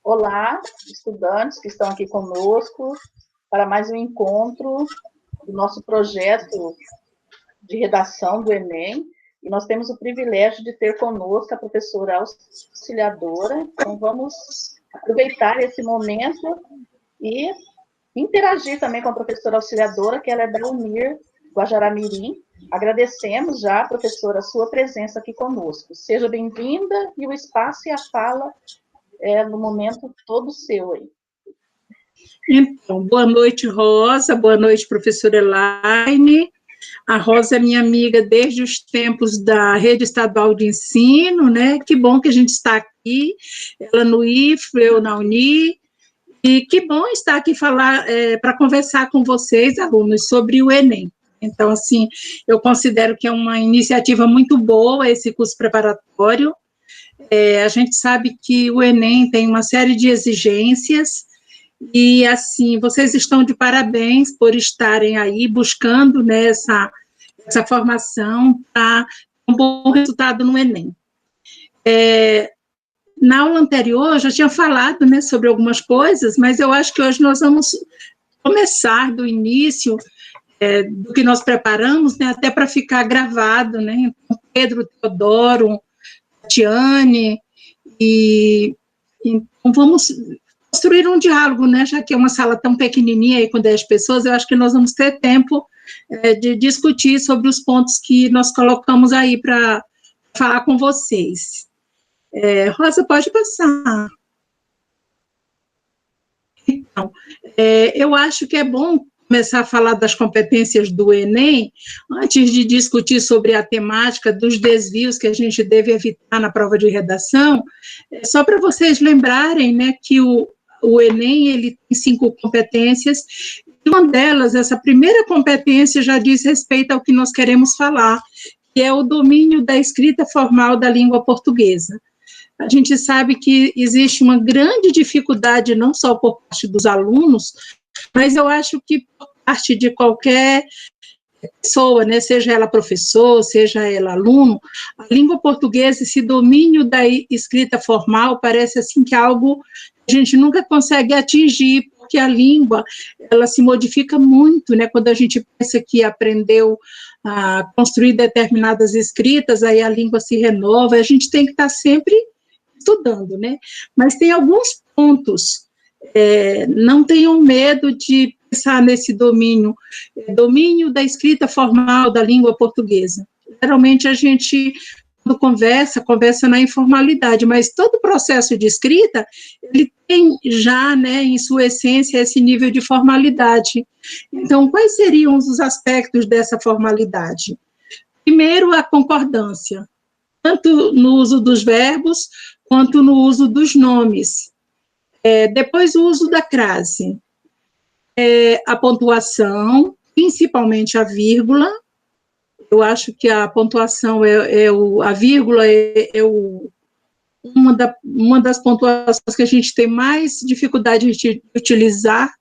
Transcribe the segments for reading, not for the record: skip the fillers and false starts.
Olá, estudantes que estão aqui conosco para mais um encontro do nosso projeto de redação do Enem. E nós temos o privilégio de ter conosco a professora auxiliadora. Então, vamos aproveitar esse momento e interagir também com a professora auxiliadora, que ela é da UNIR Guajará-Mirim. Agradecemos já, professora, a sua presença aqui conosco. Seja bem-vinda e o espaço e a fala no momento todo seu aí. Então, boa noite, Rosa, boa noite, professora Elaine. A Rosa é minha amiga desde os tempos da Rede Estadual de Ensino, né? Que bom que a gente está aqui, ela no IFRO, eu na UNI, e que bom estar aqui para conversar com vocês, alunos, sobre o Enem. Então, assim, eu considero que é uma iniciativa muito boa esse curso preparatório. A gente sabe que o Enem tem uma série de exigências e, assim, vocês estão de parabéns por estarem aí buscando, né, essa formação para um bom resultado no Enem. Na aula anterior, eu já tinha falado, né, sobre algumas coisas, mas eu acho que hoje nós vamos começar do início do que nós preparamos, né, até para ficar gravado, né, então, Pedro, Teodoro, Tiane, e então vamos construir um diálogo, né, já que é uma sala tão pequenininha aí com 10 pessoas, eu acho que nós vamos ter tempo de discutir sobre os pontos que nós colocamos aí para falar com vocês. Rosa, pode passar. Então, eu acho que é bom começar a falar das competências do Enem, antes de discutir sobre a temática dos desvios que a gente deve evitar na prova de redação, só para vocês lembrarem, né, que o Enem, ele tem 5 competências, e uma delas, essa primeira competência, já diz respeito ao que nós queremos falar, que é o domínio da escrita formal da língua portuguesa. A gente sabe que existe uma grande dificuldade, não só por parte dos alunos, mas eu acho que por parte de qualquer pessoa, né, seja ela professor, seja ela aluno, a língua portuguesa, esse domínio da escrita formal, parece assim que é algo que a gente nunca consegue atingir, porque a língua, ela se modifica muito, né, quando a gente pensa que aprendeu a construir determinadas escritas, aí a língua se renova, a gente tem que estar sempre estudando, né, mas tem alguns pontos. Não tenham medo de pensar nesse domínio da escrita formal da língua portuguesa. Geralmente a gente, quando conversa na informalidade, mas todo o processo de escrita, ele tem já, né, em sua essência, esse nível de formalidade. Então, quais seriam os aspectos dessa formalidade? Primeiro, a concordância, tanto no uso dos verbos, quanto no uso dos nomes. Depois, o uso da crase, a pontuação, principalmente a vírgula. Eu acho que a pontuação a vírgula uma das pontuações que a gente tem mais dificuldade de utilizar,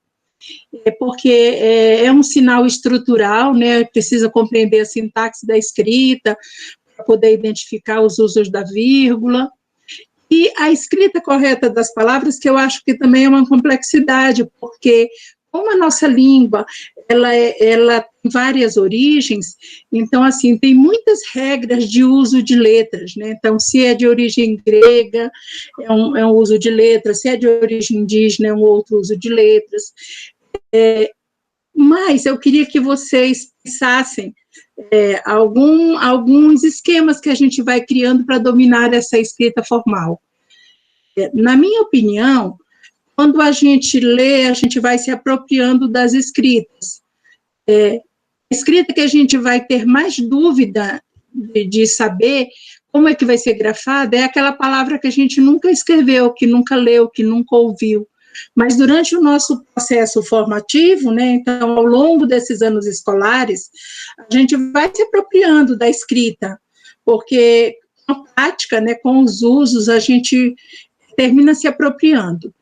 porque é um sinal estrutural, né, precisa compreender a sintaxe da escrita, para poder identificar os usos da vírgula. E a escrita correta das palavras, que eu acho que também é uma complexidade, porque como a nossa língua, ela tem várias origens, então, assim, tem muitas regras de uso de letras, né? Então, se é de origem grega, é um uso de letras, se é de origem indígena, é um outro uso de letras. Mas eu queria que vocês pensassem alguns esquemas que a gente vai criando para dominar essa escrita formal. Na minha opinião, quando a gente lê, a gente vai se apropriando das escritas. A escrita que a gente vai ter mais dúvida de saber como é que vai ser grafada é aquela palavra que a gente nunca escreveu, que nunca leu, que nunca ouviu. Mas durante o nosso processo formativo, né, então, ao longo desses anos escolares, a gente vai se apropriando da escrita, porque com a prática, né, com os usos, a gente termina se apropriando.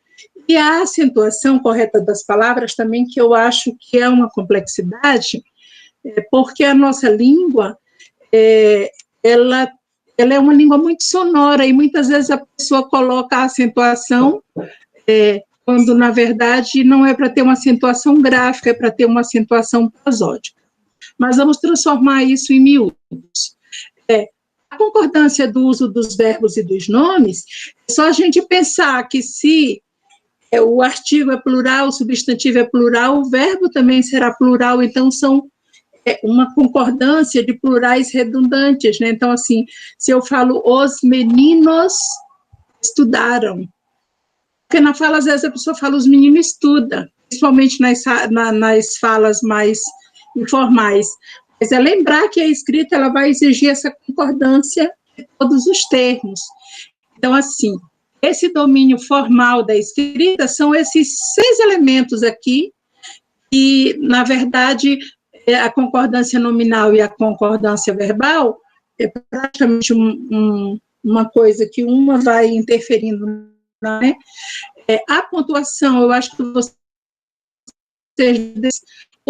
E a acentuação correta das palavras também, que eu acho que é uma complexidade, porque a nossa língua, ela é uma língua muito sonora, e muitas vezes a pessoa coloca a acentuação quando, na verdade, não é para ter uma acentuação gráfica, é para ter uma acentuação prosódica. Mas vamos transformar isso em miúdos. A concordância do uso dos verbos e dos nomes, é só a gente pensar que se o artigo é plural, o substantivo é plural, o verbo também será plural, então são uma concordância de plurais redundantes, né? Então, assim, se eu falo os meninos estudaram, porque na fala, às vezes, a pessoa fala os meninos estudam, principalmente nas falas mais informais, mas é lembrar que a escrita ela vai exigir essa concordância de todos os termos. Então, assim, esse domínio formal da escrita são esses 6 elementos aqui, e, na verdade, a concordância nominal e a concordância verbal é praticamente uma coisa que uma vai interferindo, né? A pontuação, eu acho que o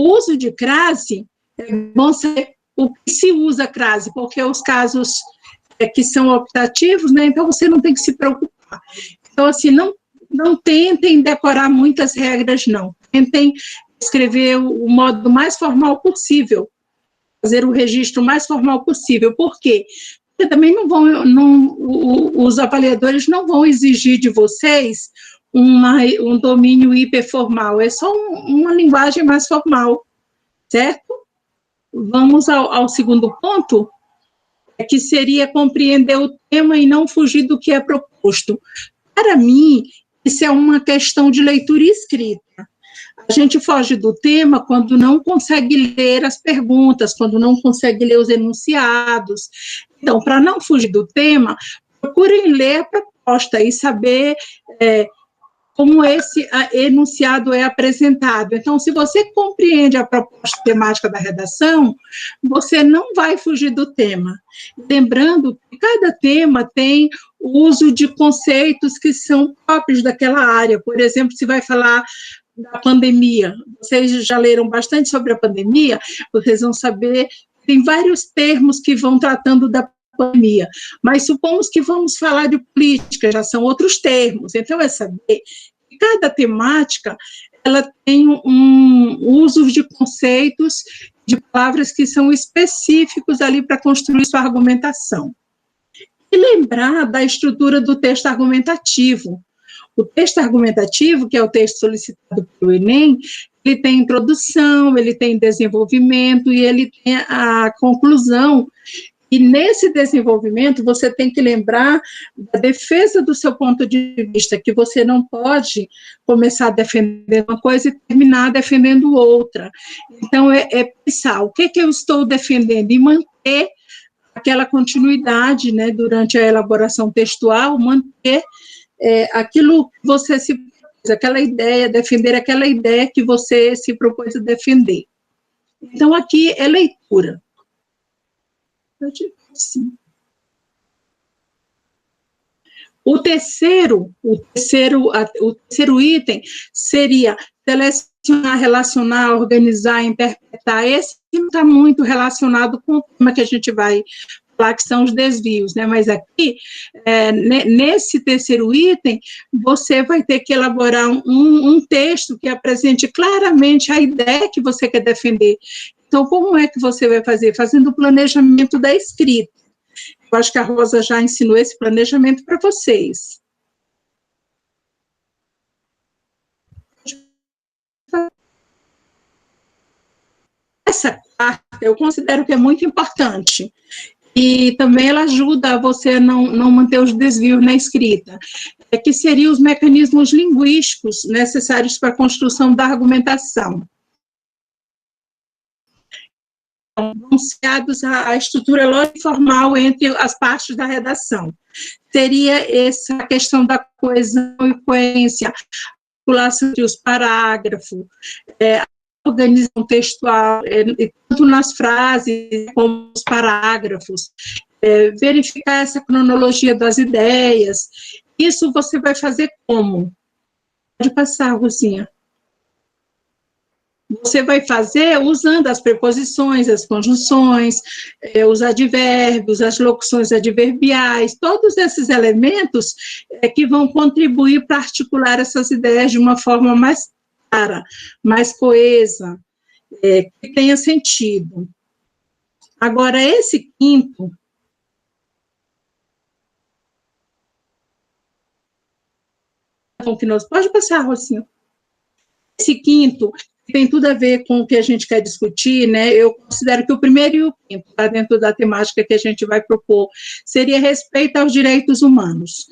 uso de crase, é bom saber o que se usa crase, porque os casos que são optativos, né? Então você não tem que se preocupar. Então, assim, não tentem decorar muitas regras, não. Tentem escrever o modo mais formal possível, fazer o registro mais formal possível. Por quê? Porque também os avaliadores não vão exigir de vocês um domínio hiperformal, é só uma linguagem mais formal, certo? Vamos ao segundo ponto, que seria compreender o tema e não fugir do que é proposto. Para mim, isso é uma questão de leitura e escrita. A gente foge do tema quando não consegue ler as perguntas, quando não consegue ler os enunciados. Então, para não fugir do tema, procurem ler a proposta e saber como esse enunciado é apresentado. Então, se você compreende a proposta temática da redação, você não vai fugir do tema. Lembrando que cada tema tem o uso de conceitos que são próprios daquela área. Por exemplo, se vai falar da pandemia, vocês já leram bastante sobre a pandemia, vocês vão saber, tem vários termos que vão tratando da pandemia, mas supomos que vamos falar de política, já são outros termos, então é saber que cada temática, ela tem um uso de conceitos, de palavras que são específicos ali para construir sua argumentação. E lembrar da estrutura do texto argumentativo. O texto argumentativo, que é o texto solicitado pelo Enem, ele tem introdução, ele tem desenvolvimento e ele tem a conclusão. E nesse desenvolvimento, você tem que lembrar da defesa do seu ponto de vista, que você não pode começar defendendo uma coisa e terminar defendendo outra. Então, pensar o que eu estou defendendo e manter aquela continuidade, né, durante a elaboração textual, manter aquilo que você se propôs, aquela ideia, defender aquela ideia que você se propôs a defender. Então, aqui é leitura. Sim. O terceiro item seria selecionar, relacionar, organizar, interpretar. Esse está muito relacionado com o tema que a gente vai falar, que são os desvios, né? Mas aqui, nesse terceiro item, você vai ter que elaborar um texto que apresente claramente a ideia que você quer defender. Então, como é que você vai fazer? Fazendo o planejamento da escrita. Eu acho que a Rosa já ensinou esse planejamento para vocês. Essa carta eu considero que é muito importante. E também ela ajuda você a não manter os desvios na escrita, que seriam os mecanismos linguísticos necessários para a construção da argumentação. Anunciados a estrutura lógica formal entre as partes da redação. Seria essa questão da coesão e coerência, articulação entre os parágrafos, organização textual, tanto nas frases como nos parágrafos, verificar essa cronologia das ideias. Isso você vai fazer como? Pode passar, Rosinha. você vai fazer usando as preposições, as conjunções, os advérbios, as locuções adverbiais, todos esses elementos que vão contribuir para articular essas ideias de uma forma mais clara, mais coesa, que tenha sentido. Agora, esse quinto, pode passar, Rocinho. Esse quinto tem tudo a ver com o que a gente quer discutir, né? Eu considero que o primeiro e o quinto, tá dentro da temática que a gente vai propor, seria respeito aos direitos humanos.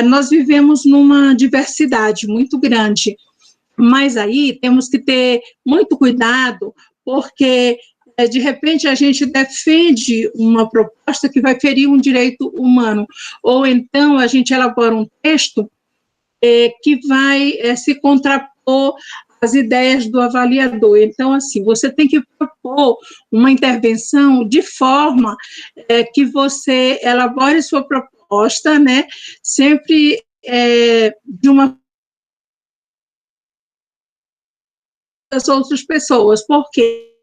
Nós vivemos numa diversidade muito grande, mas aí temos que ter muito cuidado, porque de repente a gente defende uma proposta que vai ferir um direito humano, ou então a gente elabora um texto que vai se contrapor às ideias do avaliador. Então, assim, você tem que propor uma intervenção de forma que você elabore sua proposta, né, sempre de uma das outras pessoas, porque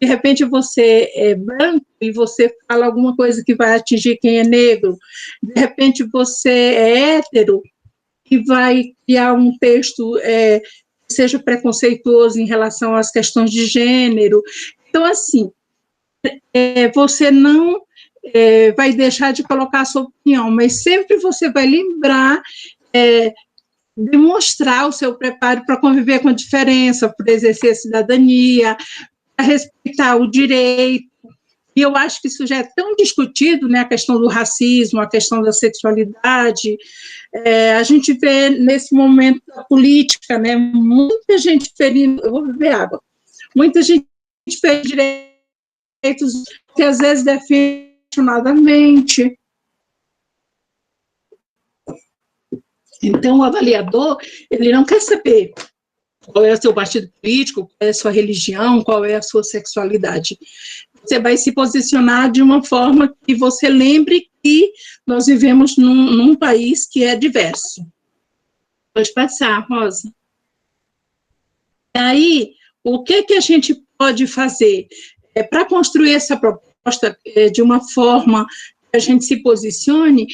de repente você é branco e você fala alguma coisa que vai atingir quem é negro, de repente você é hétero e vai criar um texto que seja preconceituoso em relação às questões de gênero. Então, assim, você não vai deixar de colocar a sua opinião, mas sempre você vai lembrar demonstrar o seu preparo para conviver com a diferença, para exercer a cidadania, para respeitar o direito. E eu acho que isso já é tão discutido, né, a questão do racismo, a questão da sexualidade. A gente vê nesse momento da política, né, muita gente ferindo, eu vou beber água, muita gente ferindo direitos que às vezes defende apaixonadamente. Então, o avaliador, ele não quer saber qual é o seu partido político, qual é a sua religião, qual é a sua sexualidade. Você vai se posicionar de uma forma que você lembre que nós vivemos num país que é diverso. Pode passar, Rosa. Aí, o que a gente pode fazer? Para construir essa proposta de uma forma que a gente se posicione,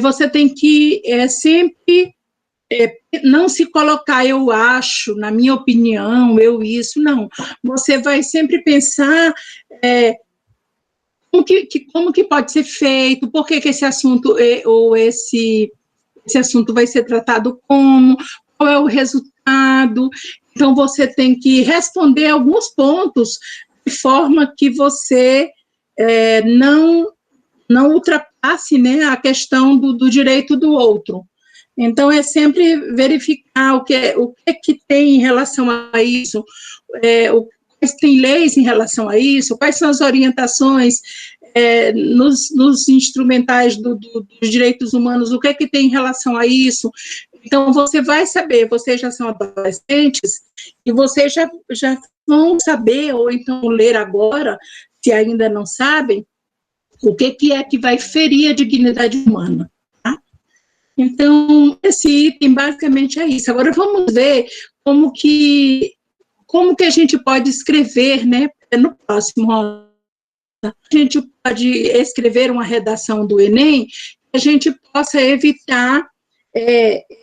você tem que sempre não se colocar, eu acho, na minha opinião, eu isso, não. Você vai sempre pensar como que pode ser feito, por que esse assunto ou esse assunto vai ser tratado como, qual é o resultado. Então, você tem que responder alguns pontos de forma que você não ultrapasse, né, a questão do direito do outro. Então, é sempre verificar o que tem em relação a isso, quais tem leis em relação a isso, quais são as orientações nos instrumentais dos direitos humanos, o que tem em relação a isso. Então, você vai saber, vocês já são adolescentes, e vocês já vão saber, ou então ler agora, se ainda não sabem, o que é que vai ferir a dignidade humana. Então, esse item basicamente é isso. Agora vamos ver como que a gente pode escrever, né, no próximo. A gente pode escrever uma redação do Enem, que a gente possa evitar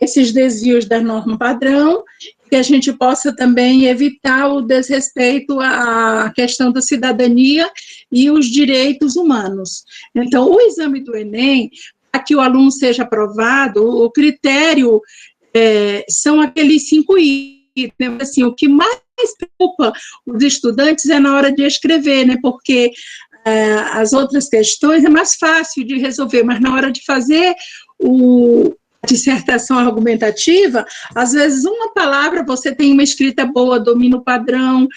esses desvios da norma padrão, que a gente possa também evitar o desrespeito à questão da cidadania e os direitos humanos. Então, o exame do Enem, para que o aluno seja aprovado, o critério são aqueles 5 itens. Assim, o que mais preocupa os estudantes é na hora de escrever, né? Porque as outras questões é mais fácil de resolver, mas na hora de fazer a dissertação argumentativa, às vezes uma palavra, você tem uma escrita boa, domina o padrão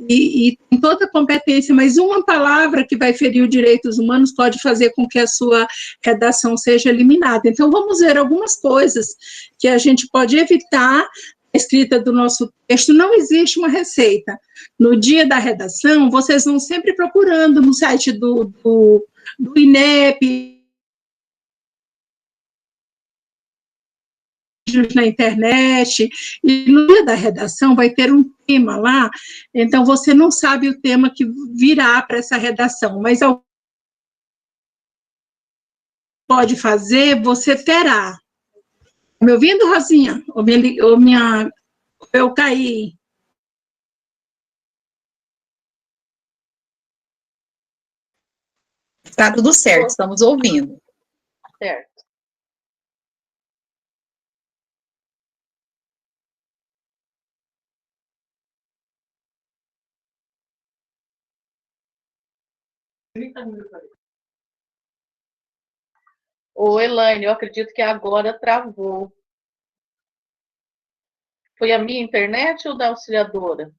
e tem toda a competência, mas uma palavra que vai ferir os direitos humanos pode fazer com que a sua redação seja eliminada. Então, vamos ver algumas coisas que a gente pode evitar a escrita do nosso texto. Não existe uma receita. No dia da redação, vocês vão sempre procurando no site do INEP, vídeos na internet, e no dia da redação vai ter um tema lá, então você não sabe o tema que virá para essa redação, mas pode fazer, você terá. Me ouvindo, Rosinha? Eu caí. Está tudo certo, estamos ouvindo. Certo. Ô, Elaine, eu acredito que agora travou. Foi a minha internet ou da auxiliadora?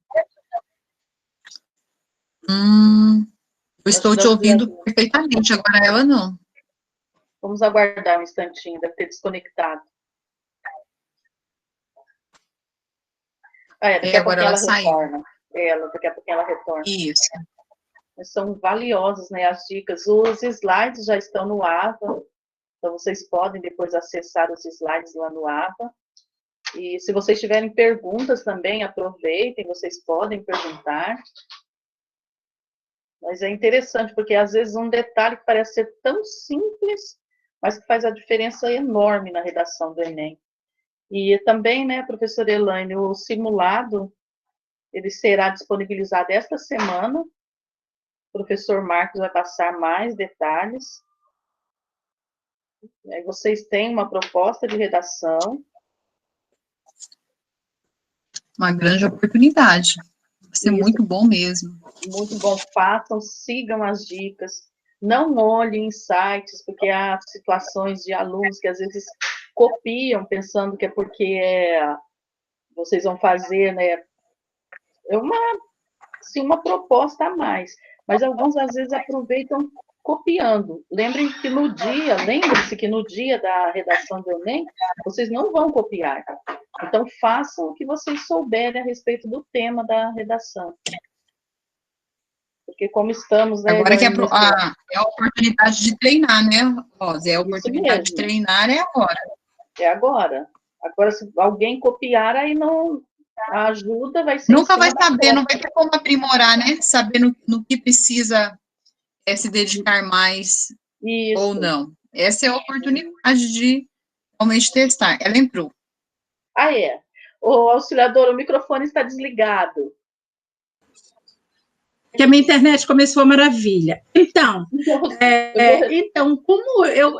Eu estou te ouvindo perfeitamente, agora ela não. Vamos aguardar um instantinho, deve ter desconectado. Daqui a pouco ela retorna. Daqui a pouco ela retorna. Isso. São valiosas, né, as dicas. Os slides já estão no AVA, então vocês podem depois acessar os slides lá no AVA. E se vocês tiverem perguntas também, aproveitem, vocês podem perguntar. Mas é interessante, porque às vezes um detalhe que parece ser tão simples, mas que faz a diferença enorme na redação do Enem. E também, né, professora Elaine, o simulado, ele será disponibilizado esta semana. O professor Marcos vai passar mais detalhes. Aí vocês têm uma proposta de redação. Uma grande oportunidade. Vai ser muito bom mesmo. Muito bom. Façam, sigam as dicas. Não olhem em sites, porque há situações de alunos que às vezes copiam, pensando que é porque vocês vão fazer, né? É uma proposta a mais. Mas alguns, às vezes, aproveitam copiando. Lembre-se que no dia da redação do Enem, vocês não vão copiar. Então, façam o que vocês souberem a respeito do tema da redação. Porque como estamos... Né, agora que é a oportunidade de treinar, né, Rosa? É a oportunidade de treinar, é agora. É agora. Agora, se alguém copiar, aí não... A ajuda vai ser... Nunca vai saber, não vai ter como aprimorar, né? Saber no que precisa se dedicar mais ou não. Essa é a oportunidade de realmente testar. Ela entrou. O auxiliador, o microfone está desligado. Que a minha internet começou a maravilha. Então, como eu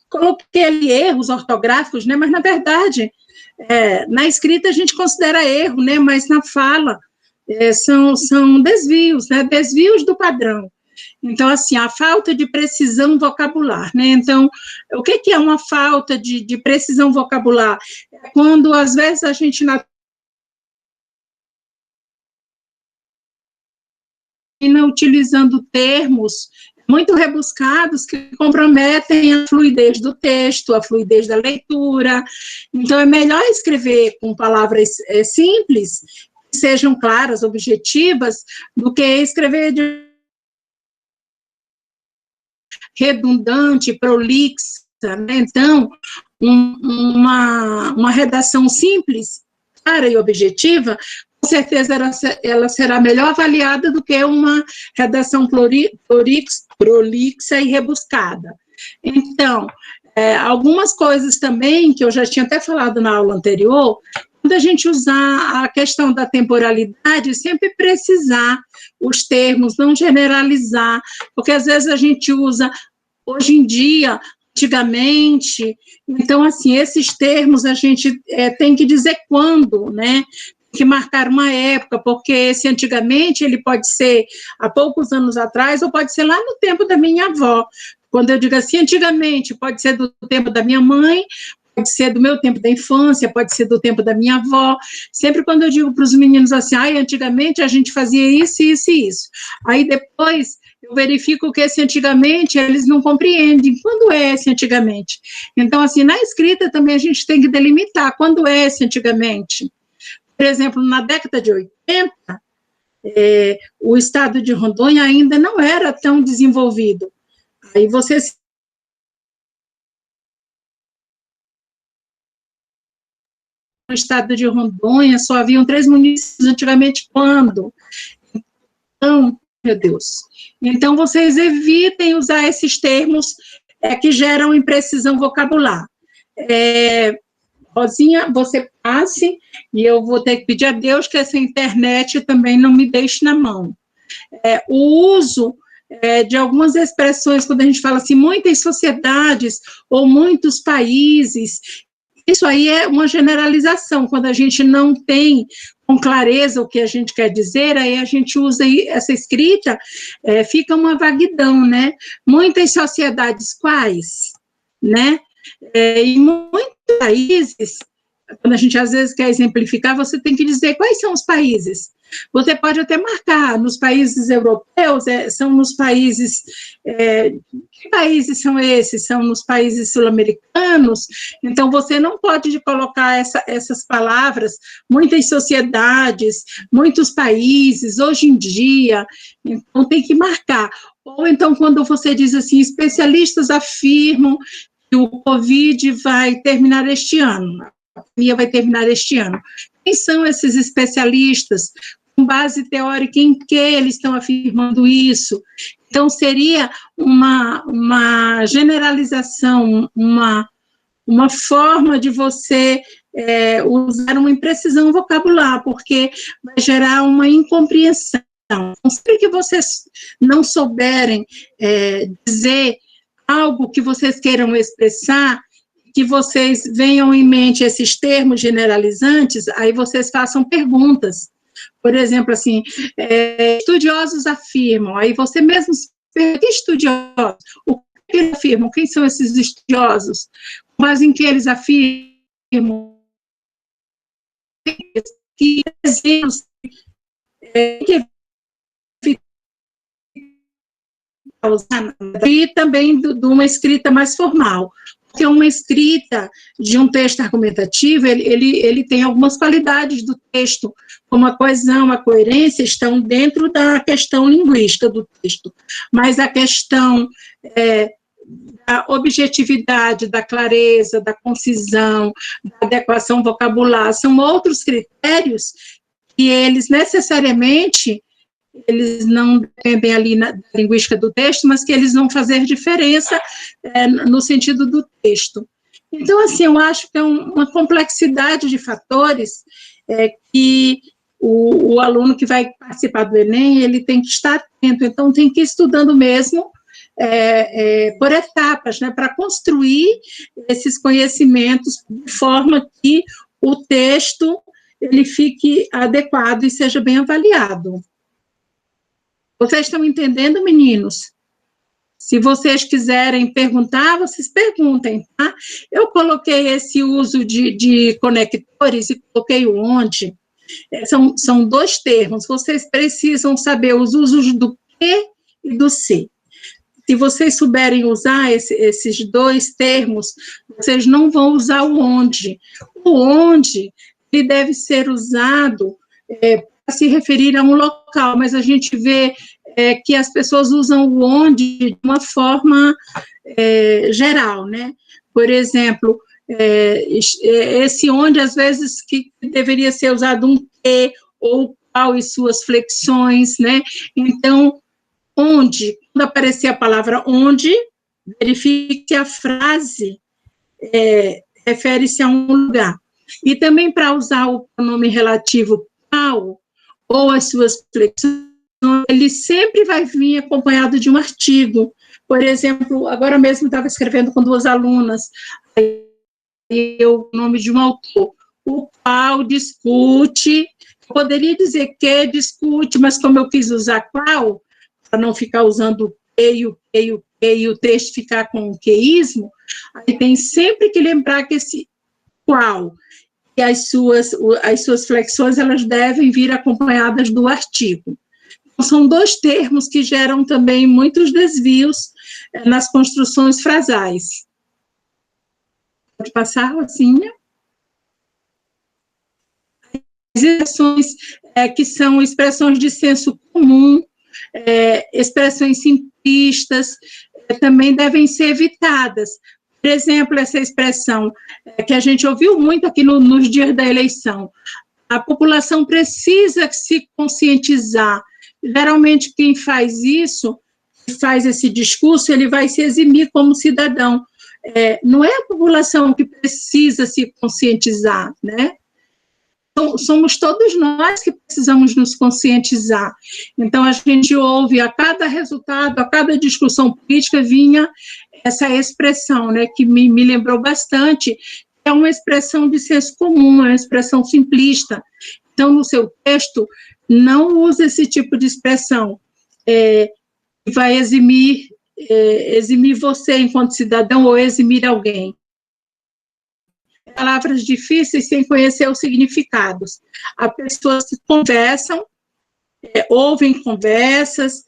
coloquei ali erros ortográficos, né? Mas, na verdade, na escrita a gente considera erro, né? Mas na fala são desvios, né? Desvios do padrão. Então, assim, a falta de precisão vocabular, né? Então, o que é uma falta de precisão vocabular? É quando, às vezes, a gente utilizando termos muito rebuscados que comprometem a fluidez do texto, a fluidez da leitura. Então, é melhor escrever com palavras simples, que sejam claras, objetivas, do que escrever de redundante, prolixa, né? Então, uma redação simples, clara e objetiva, com certeza ela será melhor avaliada do que uma redação prolixa e rebuscada. Então, algumas coisas também, que eu já tinha até falado na aula anterior, quando a gente usar a questão da temporalidade, sempre precisar os termos, não generalizar, porque às vezes a gente usa, hoje em dia, antigamente, então, assim, esses termos a gente tem que dizer quando, né? Que marcar uma época, porque esse antigamente ele pode ser há poucos anos atrás ou pode ser lá no tempo da minha avó. Quando eu digo assim, antigamente, pode ser do tempo da minha mãe, pode ser do meu tempo da infância, pode ser do tempo da minha avó. Sempre quando eu digo para os meninos assim, antigamente a gente fazia isso, isso e isso. Aí depois eu verifico que esse antigamente eles não compreendem. Quando é esse antigamente? Então, assim, na escrita também a gente tem que delimitar quando é esse antigamente. Por exemplo, na década de 80, o estado de Rondônia ainda não era tão desenvolvido. Aí você no estado de Rondônia, só haviam 3 municípios antigamente, quando? Então, meu Deus. Então, vocês evitem usar esses termos que geram imprecisão vocabular. Rosinha, você passe, e eu vou ter que pedir a Deus que essa internet também não me deixe na mão. O uso de algumas expressões, quando a gente fala assim, muitas sociedades ou muitos países, isso aí é uma generalização, quando a gente não tem com clareza o que a gente quer dizer, aí a gente usa essa escrita, fica uma vaguidão, né? Muitas sociedades quais, né? Em muitos países, quando a gente às vezes quer exemplificar, você tem que dizer quais são os países. Você pode até marcar, nos países europeus, são nos países, que países são esses? São nos países sul-americanos, então você não pode colocar essas palavras, muitas sociedades, muitos países, hoje em dia, então tem que marcar. Ou então, quando você diz assim, especialistas afirmam que o Covid vai terminar este ano, a pandemia vai terminar este ano. Quem são esses especialistas? Com base teórica em que eles estão afirmando isso? Então, seria uma generalização, uma forma de você usar uma imprecisão vocabular, porque vai gerar uma incompreensão. Então, sempre que vocês não souberem dizer algo que vocês queiram expressar, que vocês venham em mente esses termos generalizantes, aí vocês façam perguntas. Por exemplo, assim, estudiosos afirmam, aí você mesmo se pergunta, que estudiosos? O que eles afirmam? Quem são esses estudiosos? Com base em que eles afirmam? Que exemplos? E também de uma escrita mais formal, porque uma escrita de um texto argumentativo, ele tem algumas qualidades do texto, como a coesão, a coerência, estão dentro da questão linguística do texto, mas a questão da objetividade, da clareza, da concisão, da adequação vocabular, são outros critérios que eles necessariamente eles não dependem ali da linguística do texto, mas que eles vão fazer diferença no sentido do texto. Então, assim, eu acho que é uma complexidade de fatores que o aluno que vai participar do Enem, ele tem que estar atento, então tem que ir estudando mesmo por etapas, né, para construir esses conhecimentos de forma que o texto ele fique adequado e seja bem avaliado. Vocês estão entendendo, meninos? Se vocês quiserem perguntar, vocês perguntem, tá? Eu coloquei esse uso de conectores e coloquei o onde. São 2 termos, vocês precisam saber os usos do que e do se. Se vocês souberem usar esses 2 termos, vocês não vão usar o onde. O onde, ele deve ser usado para se referir a um local, mas a gente vê que as pessoas usam o onde de uma forma geral, né? Por exemplo, esse onde, às vezes, que deveria ser usado um que, ou qual e suas flexões, né? Então, onde, quando aparecer a palavra onde, verifique que a frase refere-se a um lugar. E também para usar o pronome relativo qual, ou as suas flexões, ele sempre vai vir acompanhado de um artigo. Por exemplo, agora mesmo estava escrevendo com 2 alunas, o nome de um autor, o qual discute, eu poderia dizer que discute, mas como eu quis usar qual, para não ficar usando o que e o texto ficar com o queísmo, aí tem sempre que lembrar que esse qual e as suas flexões, elas devem vir acompanhadas do artigo. Então, são 2 termos que geram também muitos desvios nas construções frasais. Pode passar, Rosinha? As expressões que são expressões de senso comum, expressões simplistas, também devem ser evitadas, Por exemplo, essa expressão que a gente ouviu muito aqui nos dias da eleição, a população precisa se conscientizar. Geralmente, quem faz isso, faz esse discurso, ele vai se eximir como cidadão. Não é a população que precisa se conscientizar, né? Somos todos nós que precisamos nos conscientizar. Então, a gente ouve a cada resultado, a cada discussão política, vinha essa expressão, né, que me lembrou bastante, é uma expressão de senso comum, uma expressão simplista. Então, no seu texto, não use esse tipo de expressão, que vai eximir você enquanto cidadão ou eximir alguém. Palavras difíceis sem conhecer os significados. As pessoas se conversam, ouvem conversas,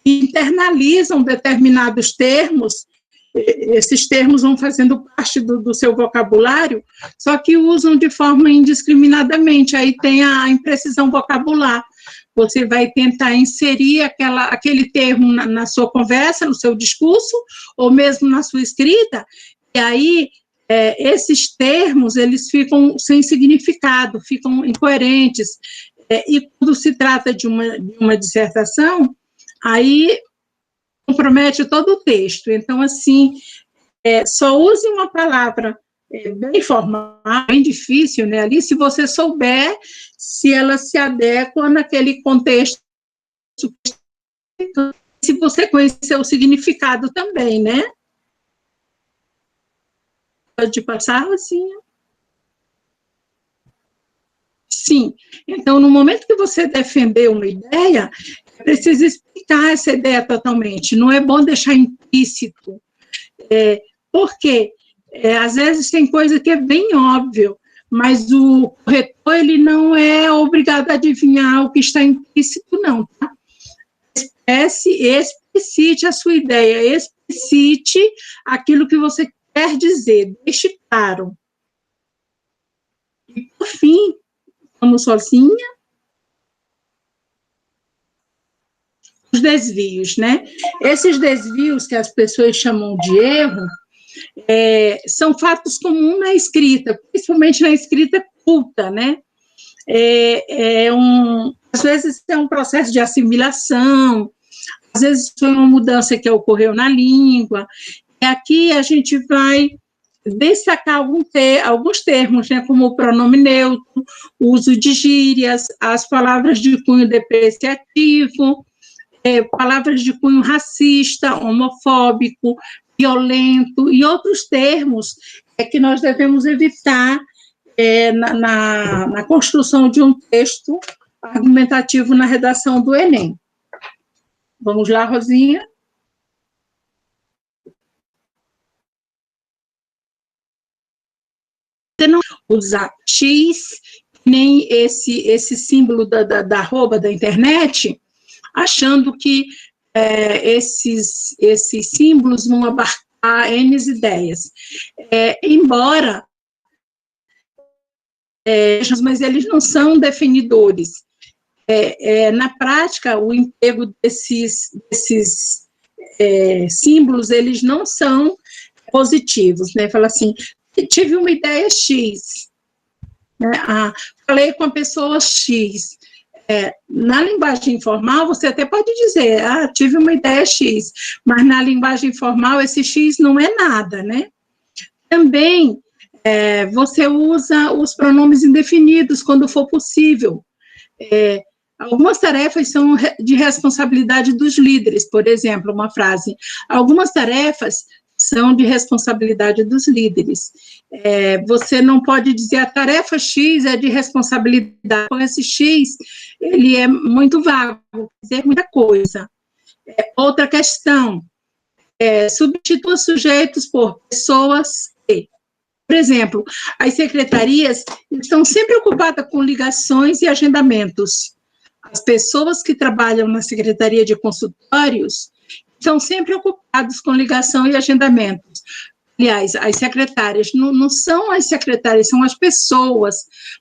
internalizam determinados termos, esses termos vão fazendo parte do seu vocabulário, só que usam de forma indiscriminadamente, aí tem a imprecisão vocabular. Você vai tentar inserir aquele termo na sua conversa, no seu discurso, ou mesmo na sua escrita, e aí esses termos, eles ficam sem significado, ficam incoerentes, e quando se trata de uma dissertação, aí compromete todo o texto. Então, assim, só use uma palavra bem formal, bem difícil, né, ali, se você souber se ela se adequa naquele contexto, se você conhecer o significado também, né? Pode passar, Rosinha? Sim. Então, no momento que você defender uma ideia, precisa explicar essa ideia totalmente. Não é bom deixar implícito. Por quê? Às vezes tem coisa que é bem óbvio, mas o corretor, ele não é obrigado a adivinhar o que está implícito, não, tá? Explicite a sua ideia, explicite aquilo que você quer dizer, deixe claro. E, por fim, vamos sozinha. Os desvios, né? Esses desvios que as pessoas chamam de erro, são fatos comuns na escrita, principalmente na escrita culta, né? Às vezes é um processo de assimilação, às vezes foi uma mudança que ocorreu na língua, e aqui a gente vai destacar alguns termos, né, como o pronome neutro, o uso de gírias, as palavras de cunho depreciativo, palavras de cunho racista, homofóbico, violento, e outros termos que nós devemos evitar na construção de um texto argumentativo na redação do Enem. Vamos lá, Rosinha? Você não usar X, nem esse símbolo da arroba da internet, achando que esses símbolos vão abarcar N ideias. Embora, mas eles não são definidores. Na prática, o emprego desses símbolos, eles não são positivos, né? Fala assim, tive uma ideia X, né? Falei com a pessoa X. Na linguagem informal, você até pode dizer, tive uma ideia X, mas na linguagem informal, esse X não é nada, né? Também, você usa os pronomes indefinidos quando for possível. Algumas tarefas são de responsabilidade dos líderes, por exemplo, uma frase, algumas tarefas são de responsabilidade dos líderes. Você não pode dizer a tarefa X é de responsabilidade, porque esse X, ele é muito vago, quer dizer muita coisa. Outra questão, substitua sujeitos por pessoas que, por exemplo, as secretarias estão sempre ocupadas com ligações e agendamentos. As pessoas que trabalham na Secretaria de Consultórios estão sempre ocupados com ligação e agendamentos. Aliás, as secretárias, não são as secretárias, são as pessoas,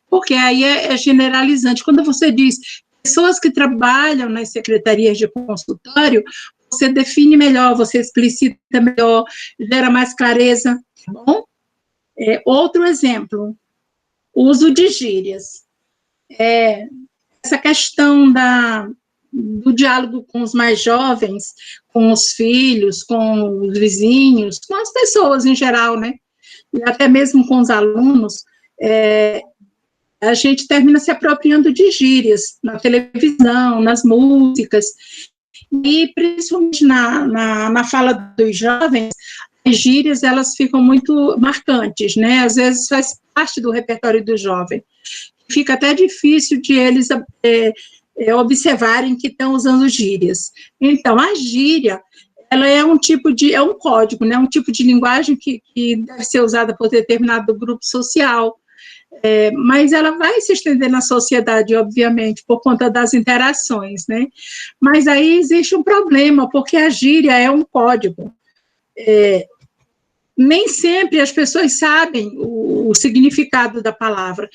porque aí é generalizante. Quando você diz pessoas que trabalham nas secretarias de consultório, você define melhor, você explicita melhor, gera mais clareza. tá bom? Outro exemplo, o uso de gírias. Essa questão do diálogo com os mais jovens, com os filhos, com os vizinhos, com as pessoas em geral, né? E até mesmo com os alunos, a gente termina se apropriando de gírias na televisão, nas músicas, e principalmente na fala dos jovens, as gírias, elas ficam muito marcantes, né? Às vezes faz parte do repertório do jovem. Fica até difícil de eles observarem que estão usando gírias. Então, a gíria, ela é um código, né? Um tipo de linguagem que deve ser usada por determinado grupo social, mas ela vai se estender na sociedade, obviamente, por conta das interações, né? Mas aí existe um problema, porque a gíria é um código. Nem sempre as pessoas sabem o significado da palavra.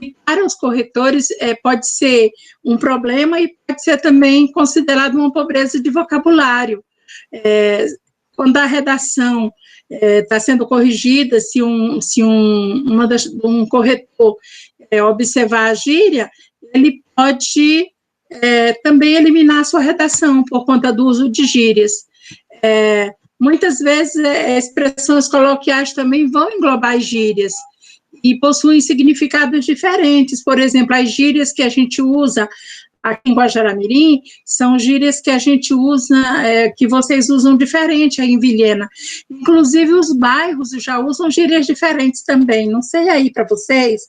E para os corretores, pode ser um problema e pode ser também considerado uma pobreza de vocabulário. Quando a redação está sendo corrigida, se um corretor observar a gíria, ele pode também eliminar a sua redação por conta do uso de gírias. Muitas vezes, expressões coloquiais também vão englobar as gírias e possuem significados diferentes. Por exemplo, as gírias que a gente usa aqui em Guajará-Mirim são gírias que a gente usa, que vocês usam diferente aí em Vilhena. Inclusive, os bairros já usam gírias diferentes também. Não sei aí para vocês,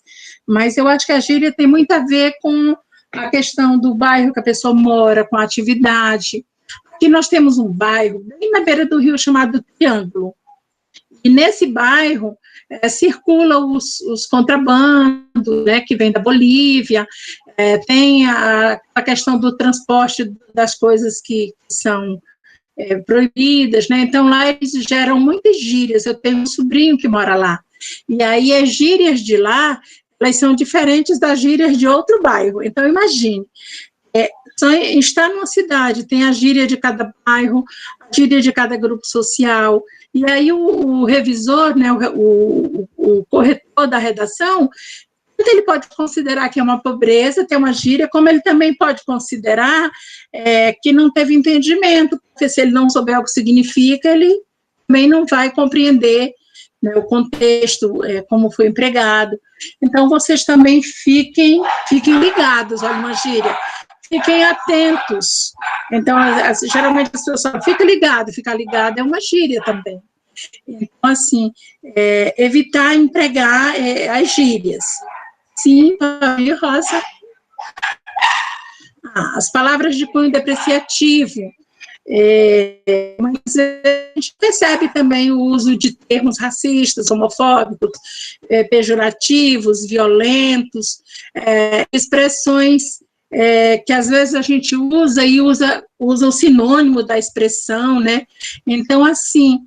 mas eu acho que a gíria tem muito a ver com a questão do bairro que a pessoa mora, com a atividade. Aqui nós temos um bairro bem na beira do rio chamado Triângulo, e nesse bairro circulam os contrabandos, né, que vem da Bolívia, tem a questão do transporte das coisas que são proibidas, né, então lá eles geram muitas gírias. Eu tenho um sobrinho que mora lá, e aí as gírias de lá, elas são diferentes das gírias de outro bairro. Então imagine, está numa cidade, tem a gíria de cada bairro, a gíria de cada grupo social, e aí o revisor, né, o corretor da redação, ele pode considerar que é uma pobreza, ter uma gíria, como ele também pode considerar que não teve entendimento, porque se ele não souber o que significa, ele também não vai compreender, né, o contexto, como foi empregado. Então, vocês também fiquem ligados, olha, uma gíria. Fiquem atentos. Então, geralmente as pessoas falam, fica ligado é uma gíria também. Então, assim, evitar empregar as gírias. Sim, Rosa. As palavras de cunho depreciativo. Mas a gente percebe também o uso de termos racistas, homofóbicos, pejorativos, violentos, expressões que às vezes a gente usa e usa o sinônimo da expressão, né? Então, assim,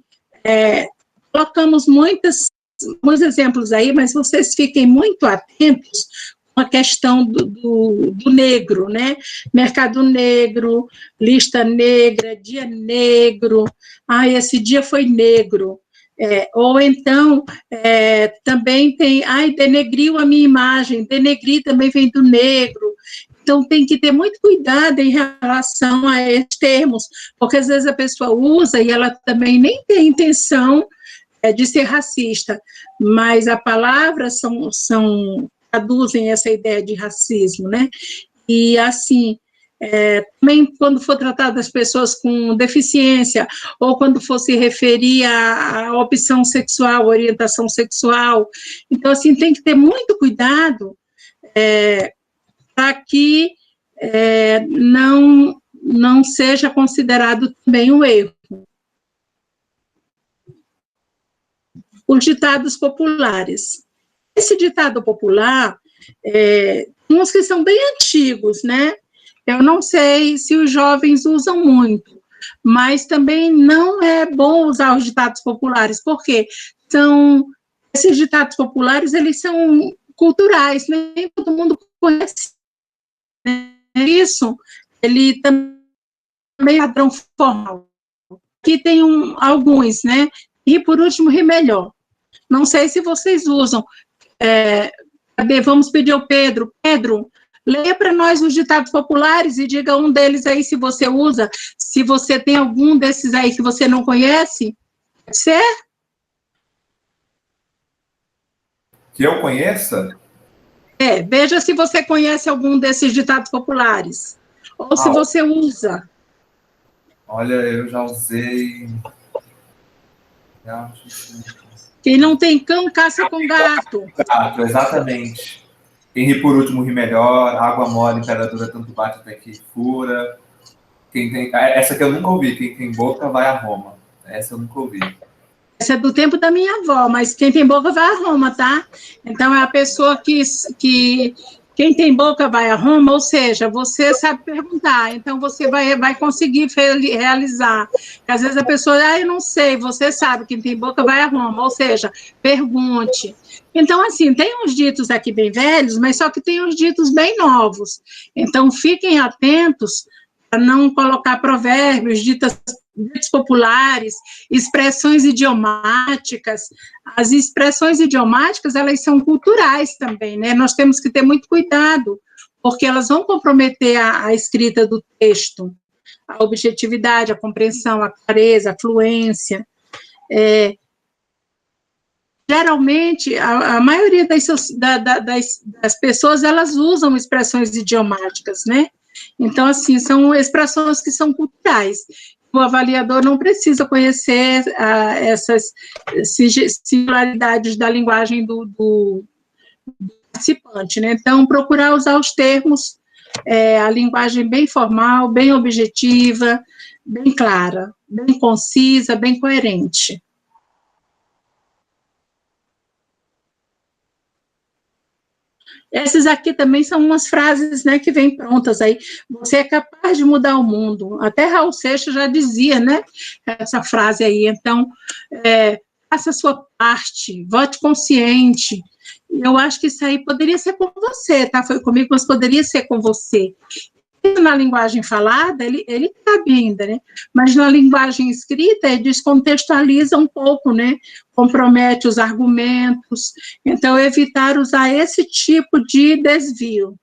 colocamos muitos exemplos aí, mas vocês fiquem muito atentos com a questão do negro, né? Mercado negro, lista negra, dia negro, esse dia foi negro. Ou então, também tem, denegriu a minha imagem, denegrir também vem do negro. Então, tem que ter muito cuidado em relação a esses termos, porque às vezes a pessoa usa e ela também nem tem intenção de ser racista, mas a palavra traduzem essa ideia de racismo, né? E, assim, também quando for tratar das pessoas com deficiência, ou quando for se referir à opção sexual, orientação sexual, então, assim, tem que ter muito cuidado para que não seja considerado também um erro. Os ditados populares. Esse ditado popular, uns que são bem antigos, né? Eu não sei se os jovens usam muito, mas também não é bom usar os ditados populares, porque esses ditados populares, eles são culturais, nem todo mundo conhece. Isso, ele também é padrão formal. Aqui tem alguns, né? E, por último, ri melhor. Não sei se vocês usam. Vamos pedir ao Pedro. Pedro, leia para nós os ditados populares e diga um deles aí se você usa, se você tem algum desses aí que você não conhece. Pode ser? Que eu conheça? Veja se você conhece algum desses ditados populares. Ou se você usa. Olha, eu já usei... Quem não tem cão, caça com gato. Gato, exatamente. Quem ri por último ri melhor, água mole, imperadora tanto bate até que fura. Essa que eu nunca ouvi, quem tem boca vai a Roma. Essa eu nunca ouvi. Essa é do tempo da minha avó, mas quem tem boca vai a Roma, tá? Então, é a pessoa que quem tem boca vai a Roma, ou seja, você sabe perguntar, então você vai conseguir realizar. Às vezes a pessoa, eu não sei, você sabe, quem tem boca vai a Roma, ou seja, pergunte. Então, assim, tem uns ditos aqui bem velhos, mas só que tem uns ditos bem novos. Então, fiquem atentos para não colocar provérbios, ditos populares, expressões idiomáticas. As expressões idiomáticas, elas são culturais também, né? Nós temos que ter muito cuidado, porque elas vão comprometer a escrita do texto, a objetividade, a compreensão, a clareza, a fluência. Geralmente, a maioria das pessoas, elas usam expressões idiomáticas, né? Então, assim, são expressões que são culturais. O avaliador não precisa conhecer essas singularidades da linguagem do participante, né? Então, procurar usar os termos, a linguagem bem formal, bem objetiva, bem clara, bem concisa, bem coerente. Essas aqui também são umas frases, né, que vêm prontas aí. Você é capaz de mudar o mundo. Até Raul Seixas já dizia, né, essa frase aí. Então, faça a sua parte, vote consciente. Eu acho que isso aí poderia ser com você, tá? Foi comigo, mas poderia ser com você. Na linguagem falada, ele cabe ainda, né? Mas na linguagem escrita, ele descontextualiza um pouco, né? Compromete os argumentos. Então, evitar usar esse tipo de desvio.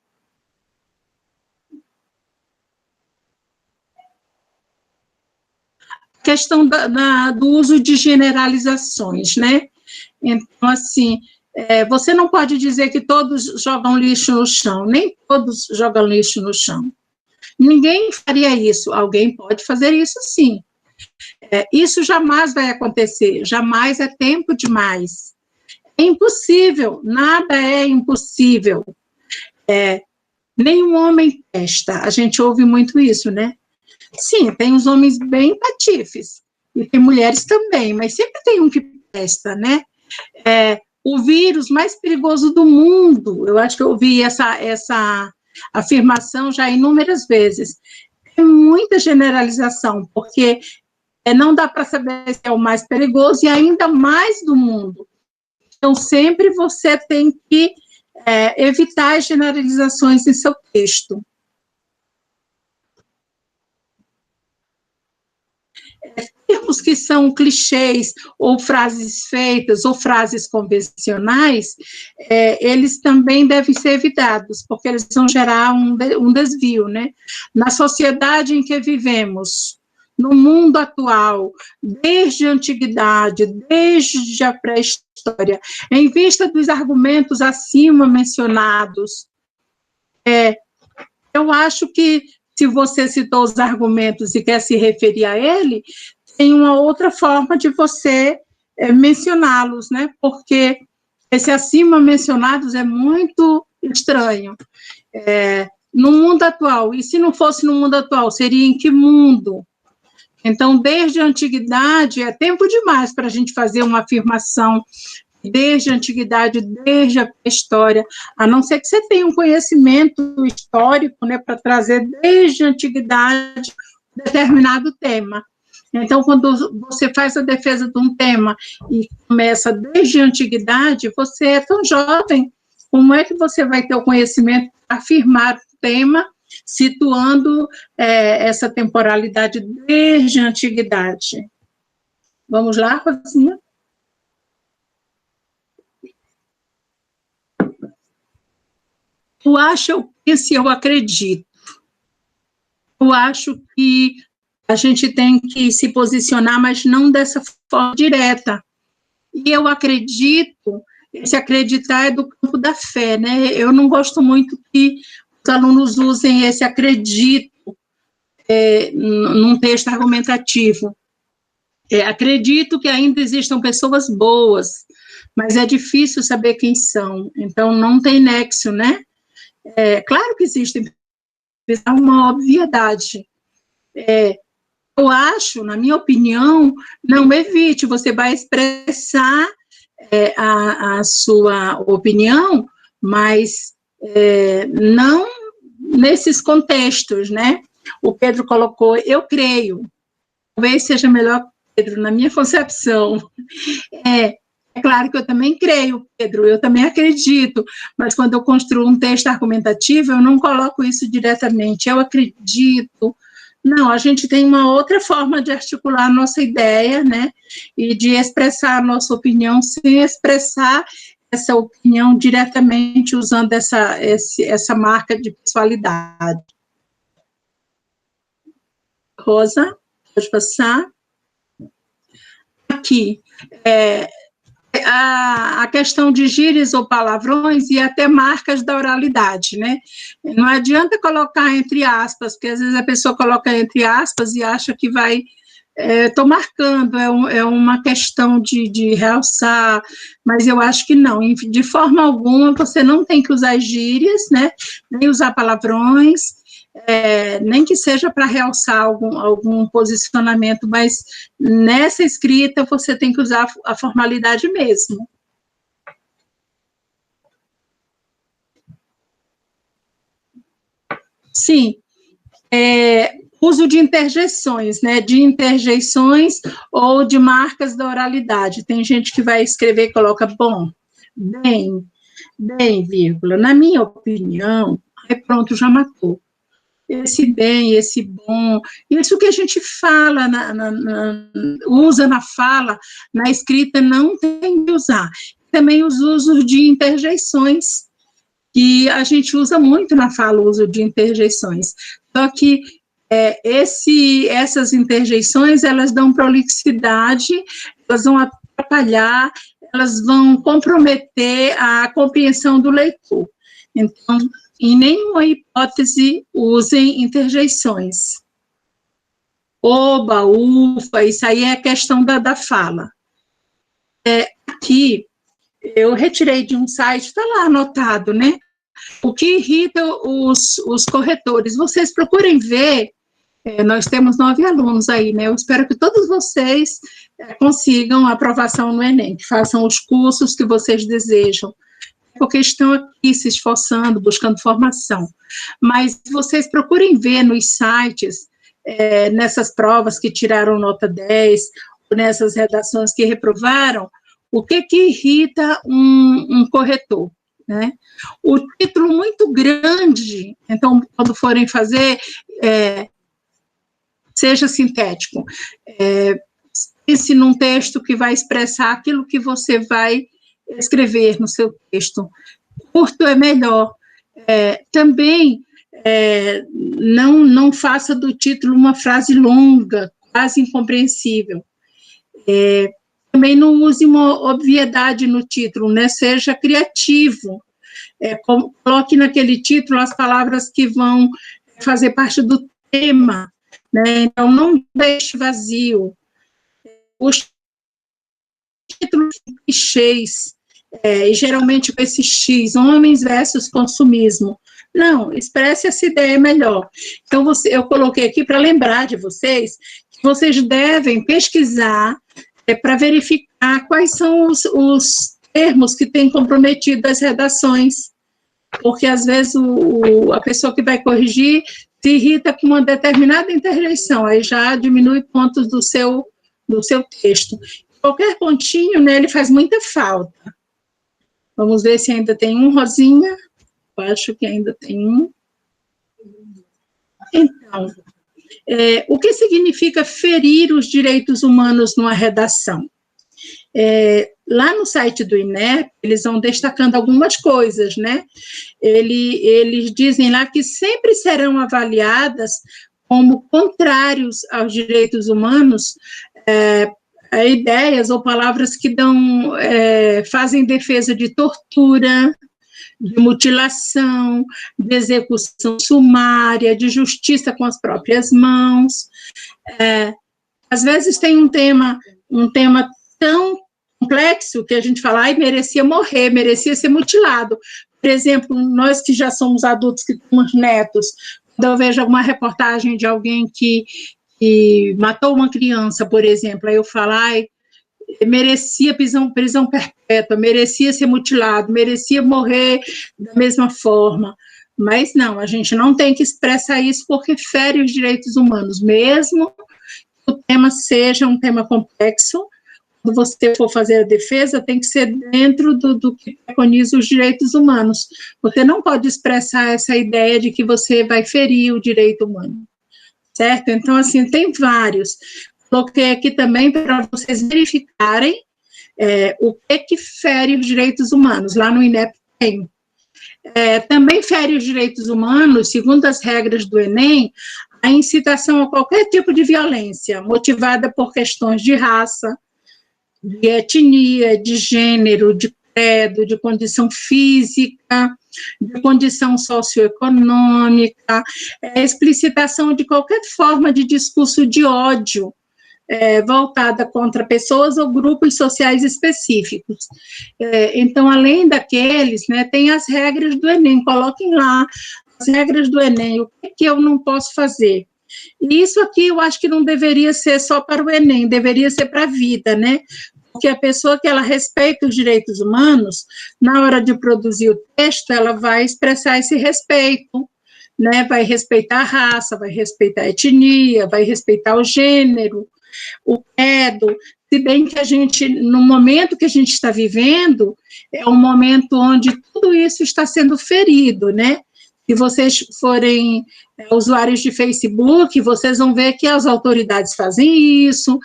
Questão do uso de generalizações, né? Então, assim, você não pode dizer que todos jogam lixo no chão, nem todos jogam lixo no chão. Ninguém faria isso, alguém pode fazer isso sim. Isso jamais vai acontecer, jamais é tempo demais. É impossível, nada é impossível. Nenhum homem presta, a gente ouve muito isso, né? Sim, tem os homens bem patifes, e tem mulheres também, mas sempre tem um que presta, né? O vírus mais perigoso do mundo, eu acho que eu ouvi essa afirmação já inúmeras vezes. É muita generalização, porque não dá para saber se é o mais perigoso e ainda mais do mundo. Então, sempre você tem que evitar as generalizações em seu texto. Termos que são clichês, ou frases feitas, ou frases convencionais, eles também devem ser evitados, porque eles vão gerar um desvio, né? Na sociedade em que vivemos, no mundo atual, desde a antiguidade, desde a pré-história, em vista dos argumentos acima mencionados, eu acho que, se você citou os argumentos e quer se referir a ele, tem uma outra forma de você mencioná-los, né? Porque esse acima mencionados é muito estranho. No mundo atual, e se não fosse no mundo atual, seria em que mundo? Então, desde a antiguidade, é tempo demais para a gente fazer uma afirmação desde a antiguidade, desde a história, a não ser que você tenha um conhecimento histórico, né, para trazer desde a antiguidade um determinado tema. Então, quando você faz a defesa de um tema e começa desde a antiguidade, você é tão jovem, como é que você vai ter o conhecimento para afirmar o tema, situando essa temporalidade desde a antiguidade? Vamos lá, Rosinha? eu penso e eu acredito. Eu acho que a gente tem que se posicionar, mas não dessa forma direta. E eu acredito, esse acreditar é do campo da fé, né? Eu não gosto muito que os alunos usem esse acredito num texto argumentativo. Acredito que ainda existam pessoas boas, mas é difícil saber quem são, então não tem nexo, né? Claro que existem, é uma obviedade. Eu acho, na minha opinião, não evite, você vai expressar a sua opinião, mas não nesses contextos, né? O Pedro colocou, eu creio, talvez seja melhor, Pedro, na minha concepção. É claro que eu também creio, Pedro, eu também acredito, mas quando eu construo um texto argumentativo, eu não coloco isso diretamente, eu acredito. Não, a gente tem uma outra forma de articular a nossa ideia, né, e de expressar a nossa opinião sem expressar essa opinião diretamente usando essa marca de pessoalidade. Rosa, pode passar. Aqui, a questão de gírias ou palavrões e até marcas da oralidade, né? Não adianta colocar entre aspas, porque às vezes a pessoa coloca entre aspas e acha que vai... Estou marcando, é uma questão de realçar, mas eu acho que não, de forma alguma você não tem que usar gírias, né? Nem usar palavrões, nem que seja para realçar algum posicionamento, mas nessa escrita você tem que usar a formalidade mesmo. Sim, uso de interjeições, né, de interjeições ou de marcas da oralidade. Tem gente que vai escrever e coloca bom, bem, vírgula. Na minha opinião, aí pronto, já matou. Esse bem, esse bom, isso que a gente fala, usa na fala, na escrita não tem que usar. Também os usos de interjeições, que a gente usa muito na fala, o uso de interjeições. Só que essas interjeições, elas dão prolixidade, elas vão atrapalhar, elas vão comprometer a compreensão do leitor. Então, em nenhuma hipótese usem interjeições. Oba, ufa, isso aí é questão da fala. Aqui, eu retirei de um site, está lá anotado, né? O que irrita os corretores. Vocês procurem ver, nós temos 9 alunos aí, né? Eu espero que todos vocês consigam a aprovação no Enem, que façam os cursos que vocês desejam, porque estão aqui se esforçando, buscando formação. Mas vocês procurem ver nos sites, nessas provas que tiraram nota 10, ou nessas redações que reprovaram, o que irrita um corretor, né? O título muito grande, então, quando forem fazer, seja sintético. Pense num texto que vai expressar aquilo que você vai escrever no seu texto. Curto é melhor. Também não faça do título uma frase longa, quase incompreensível. Também não use uma obviedade no título, né? Seja criativo. Coloque naquele título as palavras que vão fazer parte do tema, né? Então, não deixe vazio. Os títulos clichês, e geralmente com esse X, homens versus consumismo. Não, expresse essa ideia melhor. Então, eu coloquei aqui para lembrar de vocês que vocês devem pesquisar para verificar quais são os termos que têm comprometido as redações, porque às vezes a pessoa que vai corrigir se irrita com uma determinada interjeição, aí já diminui pontos do seu texto. Qualquer pontinho, né, ele faz muita falta. Vamos ver se ainda tem um, Rosinha. Eu acho que ainda tem um. Então, o que significa ferir os direitos humanos numa redação? Lá no site do INEP, eles vão destacando algumas coisas, né? Eles dizem lá que sempre serão avaliadas como contrários aos direitos humanos, ideias ou palavras que fazem defesa de tortura, de mutilação, de execução sumária, de justiça com as próprias mãos. Às vezes tem um tema tão complexo que a gente fala, merecia morrer, merecia ser mutilado. Por exemplo, nós que já somos adultos, que temos netos, quando eu vejo alguma reportagem de alguém que matou uma criança, por exemplo, aí eu falo, merecia prisão perpétua, merecia ser mutilado, merecia morrer da mesma forma. Mas não, a gente não tem que expressar isso porque fere os direitos humanos, mesmo que o tema seja um tema complexo. Quando você for fazer a defesa, tem que ser dentro do que preconiza os direitos humanos. Você não pode expressar essa ideia de que você vai ferir o direito humano, certo? Então, assim, tem vários. Coloquei aqui também para vocês verificarem o que fere os direitos humanos. Lá no INEP tem. Também fere os direitos humanos, segundo as regras do Enem, a incitação a qualquer tipo de violência, motivada por questões de raça, de etnia, de gênero, de credo, de condição física, de condição socioeconômica, explicitação de qualquer forma de discurso de ódio, voltada contra pessoas ou grupos sociais específicos. Então, além daqueles, né, tem as regras do Enem, coloquem lá as regras do Enem, o que eu não posso fazer. E isso aqui eu acho que não deveria ser só para o Enem, deveria ser para a vida, né? Porque a pessoa que ela respeita os direitos humanos, na hora de produzir o texto, ela vai expressar esse respeito, né? Vai respeitar a raça, vai respeitar a etnia, vai respeitar o gênero, o credo, se bem que a gente, no momento que a gente está vivendo, é um momento onde tudo isso está sendo ferido, né? Se vocês forem usuários de Facebook, vocês vão ver que as autoridades fazem isso,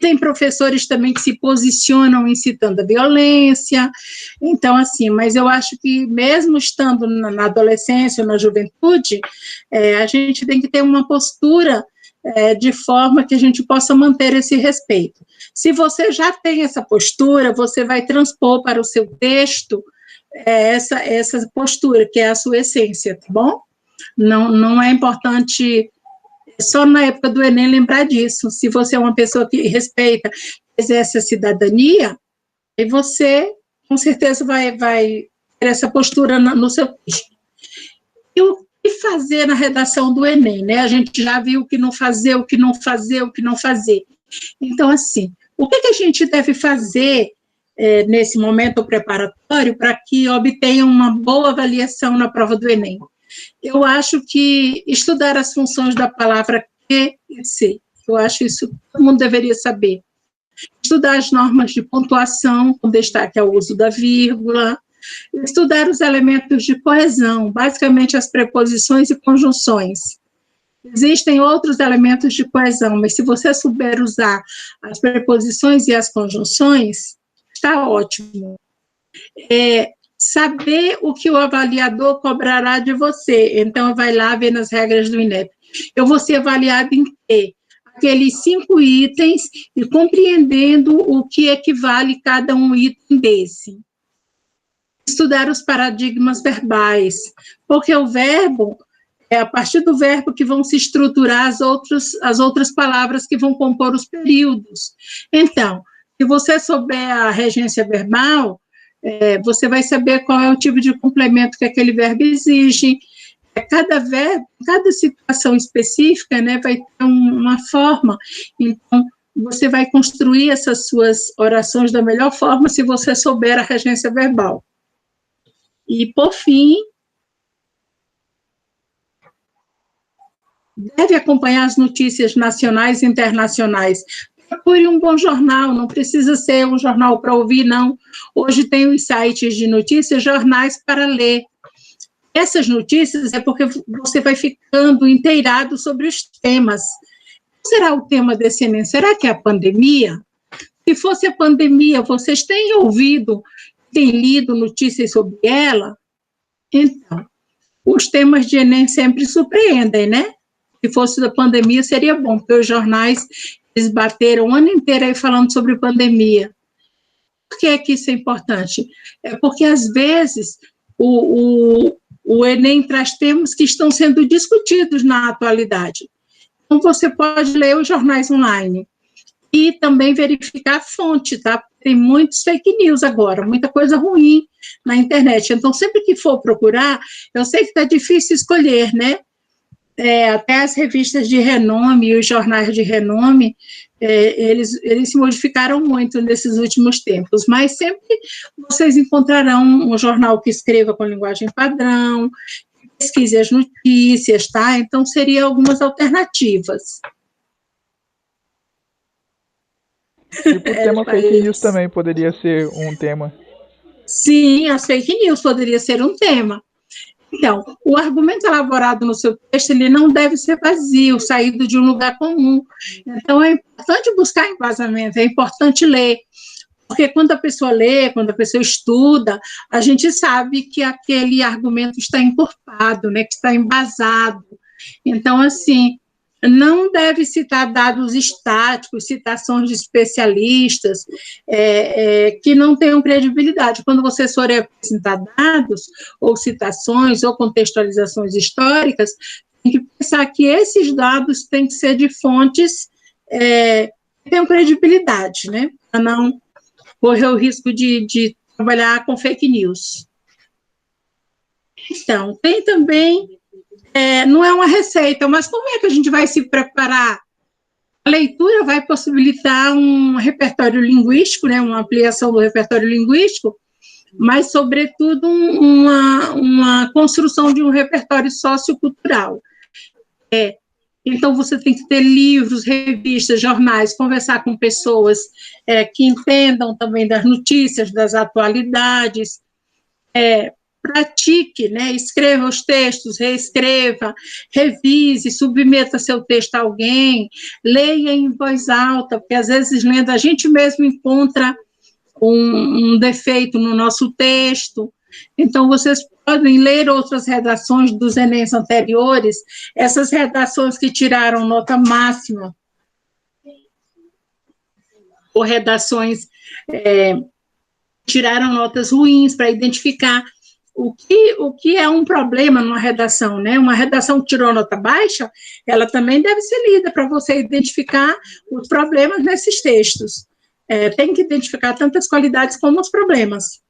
tem professores também que se posicionam incitando a violência, então, assim, mas eu acho que mesmo estando na adolescência ou na juventude, a gente tem que ter uma postura de forma que a gente possa manter esse respeito. Se você já tem essa postura, você vai transpor para o seu texto essa postura, que é a sua essência, tá bom? Não é importante, só na época do Enem, lembrar disso. Se você é uma pessoa que respeita, exerce a cidadania, aí você, com certeza, vai ter essa postura no seu texto. E o que fazer na redação do Enem, né? A gente já viu o que não fazer, o que não fazer, o que não fazer. Então, assim, o que a gente deve fazer nesse momento preparatório para que obtenha uma boa avaliação na prova do Enem? Eu acho que estudar as funções da palavra que e se, eu acho isso que todo mundo deveria saber. Estudar as normas de pontuação, com destaque ao uso da vírgula, estudar os elementos de coesão, basicamente as preposições e conjunções. Existem outros elementos de coesão, mas se você souber usar as preposições e as conjunções, está ótimo. Saber o que o avaliador cobrará de você. Então, vai lá ver nas regras do INEP. Eu vou ser avaliado em quê? Aqueles 5 itens e compreendendo o que equivale cada um item desse. Estudar os paradigmas verbais, porque o verbo, é a partir do verbo que vão se estruturar as outras palavras que vão compor os períodos. Então, se você souber a regência verbal, você vai saber qual é o tipo de complemento que aquele verbo exige. Cada verbo, cada situação específica, né, vai ter uma forma. Então, você vai construir essas suas orações da melhor forma se você souber a regência verbal. E, por fim, deve acompanhar as notícias nacionais e internacionais. Procure um bom jornal, não precisa ser um jornal para ouvir, não. Hoje tem os sites de notícias, jornais para ler. Essas notícias é porque você vai ficando inteirado sobre os temas. Qual será o tema desse Enem? Será que é a pandemia? Se fosse a pandemia, vocês têm ouvido, têm lido notícias sobre ela? Então, os temas de Enem sempre surpreendem, né? Se fosse da pandemia, seria bom, porque os jornais, eles bateram o ano inteiro aí falando sobre pandemia. Por que é que isso é importante? É porque, às vezes, o Enem traz temas que estão sendo discutidos na atualidade. Então, você pode ler os jornais online e também verificar a fonte, tá? Tem muitos fake news agora, muita coisa ruim na internet. Então, sempre que for procurar, eu sei que está difícil escolher, né? Até as revistas de renome e os jornais de renome, eles se modificaram muito nesses últimos tempos, mas sempre vocês encontrarão um jornal que escreva com linguagem padrão, pesquise as notícias, tá? Então, seriam algumas alternativas. Tipo, o tema fake news também poderia ser um tema. Sim, as fake news poderia ser um tema. Então, o argumento elaborado no seu texto, ele não deve ser vazio, saído de um lugar comum. Então, é importante buscar embasamento, é importante ler, porque quando a pessoa lê, quando a pessoa estuda, a gente sabe que aquele argumento está encorpado, né, que está embasado. Então, assim, não deve citar dados estáticos, citações de especialistas que não tenham credibilidade. Quando você for apresentar dados, ou citações, ou contextualizações históricas, tem que pensar que esses dados têm que ser de fontes que tenham credibilidade, né? Para não correr o risco de trabalhar com fake news. Então, tem também... não é uma receita, mas como é que a gente vai se preparar? A leitura vai possibilitar um repertório linguístico, né, uma ampliação do repertório linguístico, mas, sobretudo, uma construção de um repertório sociocultural. Então, você tem que ter livros, revistas, jornais, conversar com pessoas que entendam também das notícias, das atualidades, pratique, né? Escreva os textos, reescreva, revise, submeta seu texto a alguém, leia em voz alta, porque às vezes lendo a gente mesmo encontra um defeito no nosso texto. Então, vocês podem ler outras redações dos Enems anteriores, essas redações que tiraram nota máxima, ou redações tiraram notas ruins, para identificar o que é um problema numa redação, né? Uma redação que tirou nota baixa, ela também deve ser lida para você identificar os problemas nesses textos. Tem que identificar tanto as qualidades como os problemas.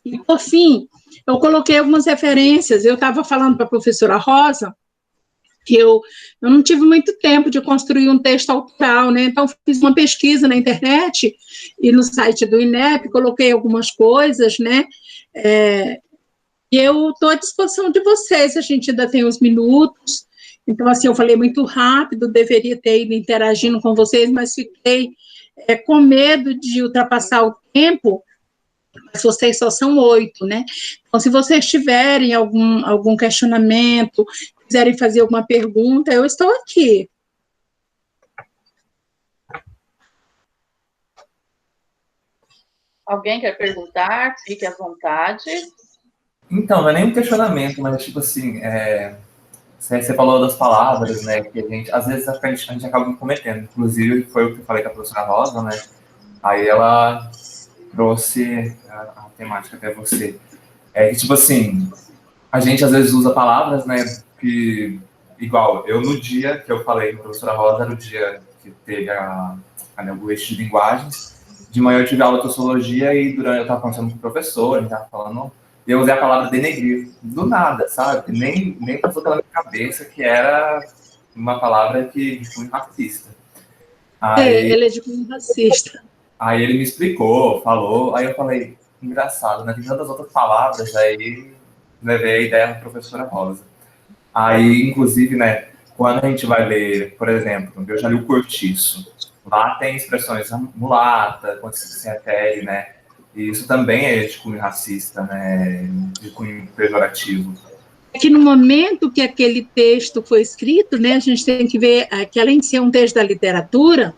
E, por fim, eu coloquei algumas referências. Eu estava falando para a professora Rosa que eu não tive muito tempo de construir um texto autoral, né? Então, fiz uma pesquisa na internet e no site do INEP, coloquei algumas coisas, né? E eu estou à disposição de vocês, a gente ainda tem uns minutos. Então, assim, eu falei muito rápido, deveria ter ido interagindo com vocês, mas fiquei com medo de ultrapassar o tempo, mas vocês só são 8, né? Então, se vocês tiverem algum questionamento, quiserem fazer alguma pergunta, eu estou aqui. Alguém quer perguntar? Fique à vontade. Então, não é nem um questionamento, mas, tipo assim, você falou das palavras, né, que a gente, às vezes, a gente acaba cometendo. Inclusive, foi o que eu falei com a professora Rosa, né, aí ela trouxe a temática até você. Que, tipo assim, a gente, às vezes, usa palavras, né, que, igual, eu, no dia que eu falei com a professora Rosa, era o dia que teve o eixo de linguagens. De manhã eu tive aula de sociologia e durante eu estava conversando com o professor, ele estava falando, e eu usei a palavra denegrir, do nada, sabe? Nem passou pela minha cabeça que era uma palavra de cunho racista. Aí, ele é de cunho racista. Aí ele me explicou, falou, aí eu falei, engraçado, né? Tem tantas outras palavras, aí levei a ideia da professora Rosa. Aí, inclusive, né, quando a gente vai ler, por exemplo, eu já li o Cortiço, lá tem expressões mulata, quando se refere, né? E isso também é de cunho racista, né? De cunho pejorativo. que no momento que aquele texto foi escrito, né, a gente tem que ver que, além de ser um texto da literatura,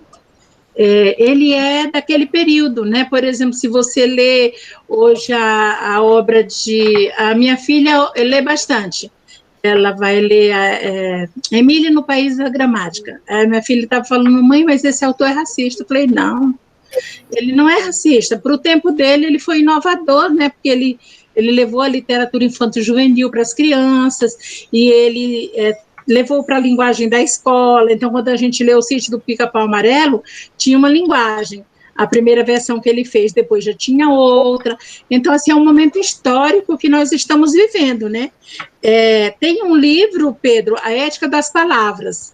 ele é daquele período, né? Por exemplo, se você lê hoje a obra de... A minha filha lê bastante. Ela vai ler Emília no País da Gramática. A minha filha estava falando, mãe, mas esse autor é racista. Eu falei, não, ele não é racista. Para o tempo dele, ele foi inovador, né? Porque ele levou a literatura infanto-juvenil para as crianças, e ele levou para a linguagem da escola. Então, quando a gente lê O Sítio do Pica-Pau Amarelo, tinha uma linguagem. A primeira versão que ele fez, depois já tinha outra. Então, assim, é um momento histórico que nós estamos vivendo, né? Tem um livro, Pedro, A Ética das Palavras.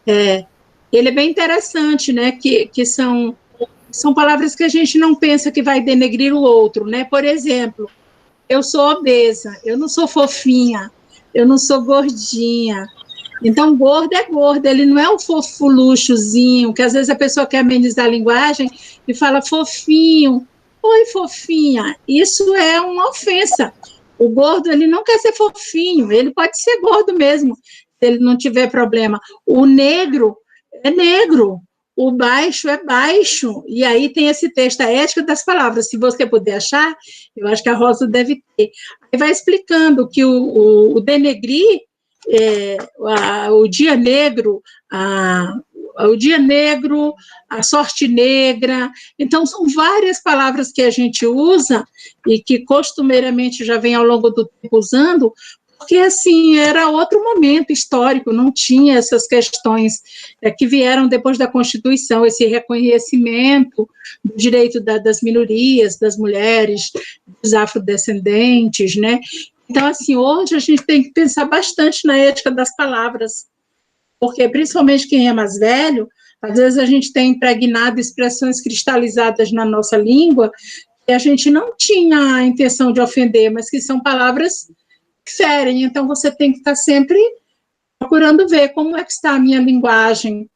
Ele é bem interessante, né? Que são palavras que a gente não pensa que vai denegrir o outro, né? Por exemplo, eu sou obesa, eu não sou fofinha, eu não sou gordinha. Então, gordo é gordo, ele não é um fofuluchozinho, que às vezes a pessoa quer amenizar a linguagem e fala fofinho, oi fofinha, isso é uma ofensa. O gordo, ele não quer ser fofinho, ele pode ser gordo mesmo, se ele não tiver problema. O negro é negro, o baixo é baixo, e aí tem esse texto, A Ética das Palavras, se você puder achar, eu acho que a Rosa deve ter. Aí vai explicando que o denegrir, o dia negro, o dia negro, a sorte negra, então são várias palavras que a gente usa e que costumeiramente já vem ao longo do tempo usando, porque assim, era outro momento histórico, não tinha essas questões que vieram depois da Constituição, esse reconhecimento do direito das minorias, das mulheres, dos afrodescendentes, né? Então, assim, hoje a gente tem que pensar bastante na ética das palavras, porque, principalmente quem é mais velho, às vezes a gente tem impregnado expressões cristalizadas na nossa língua que a gente não tinha a intenção de ofender, mas que são palavras que ferem. Então, você tem que estar sempre procurando ver como é que está a minha linguagem,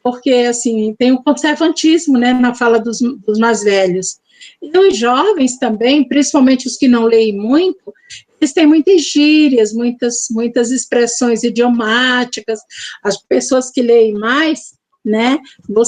porque, assim, tem o conservantismo, né, na fala dos mais velhos. E os jovens também, principalmente os que não leem muito, eles têm muitas gírias, muitas expressões idiomáticas. As pessoas que leem mais, né,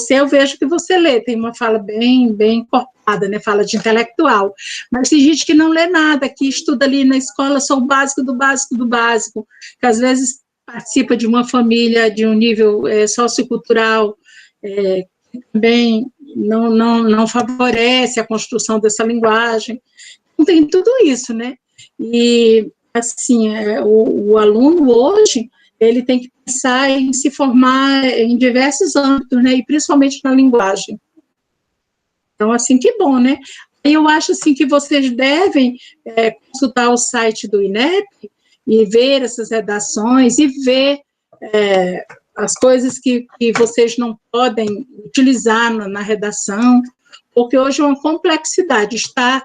eu vejo que você lê, tem uma fala bem encorpada, né, fala de intelectual, mas tem gente que não lê nada, que estuda ali na escola só o básico do básico do básico, que às vezes participa de uma família de um nível sociocultural que também não favorece a construção dessa linguagem. Então, tem tudo isso, né? E, assim, o aluno hoje, ele tem que pensar em se formar em diversos âmbitos, né? E principalmente na linguagem. Então, assim, que bom, né? Eu acho, assim, que vocês devem consultar o site do INEP e ver essas redações e ver as coisas que vocês não podem utilizar na redação, porque hoje é uma complexidade, está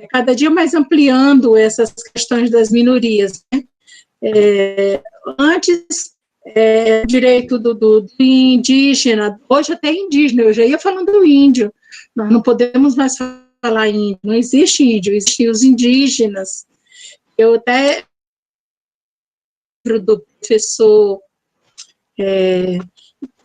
cada dia mais ampliando essas questões das minorias, né? Antes, o direito do indígena, hoje até indígena, eu já ia falando do índio, nós não podemos mais falar índio, não existe índio, existem os indígenas. Eu até do professor,